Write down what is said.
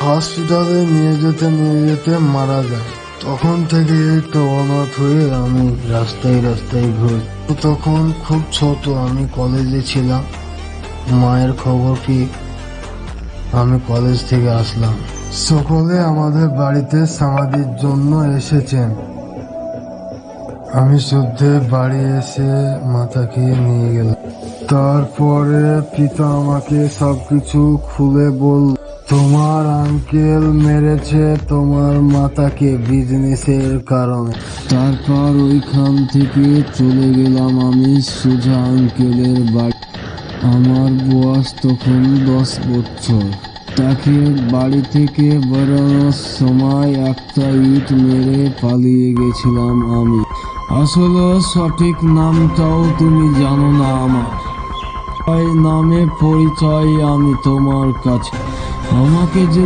হসপিটালে নিয়ে যেতে মারা যায়। তখন থেকে তো অনাথ হয়ে আমি রাস্তায় রাস্তায় ঘুরি। তখন খুব ছোট, আমি কলেজে ছিলাম। মায়ের খবর কি আমি কলেজ থেকে আসলাম। সকলে আমাদের বাড়িতে সমাধির জন্য এসেছেন। আমি শুদ্ধে বাড়ি এসে মাতাকে নিয়ে গেলাম। তারপরে পিতা আমাকে সবকিছু খুলে বলল, তোমার আঙ্কেল মেরেছে তোমার মাতাকে বিজনেসের কারণে। তারপর ওইখান থেকে চলে গেলাম আমি সোজা আঙ্কেলের বাড়ি। আমার বয়স তখন 10 বছর। তাকে বাড়ি থেকে বেরোনোর সময় একটা ইট মেরে পালিয়ে গেছিলাম আমি। আসলে সঠিক নামটাও তুমি জানো না আমার। ওই নামে পরিচয় আমি তোমার কাছে। আমাকে যে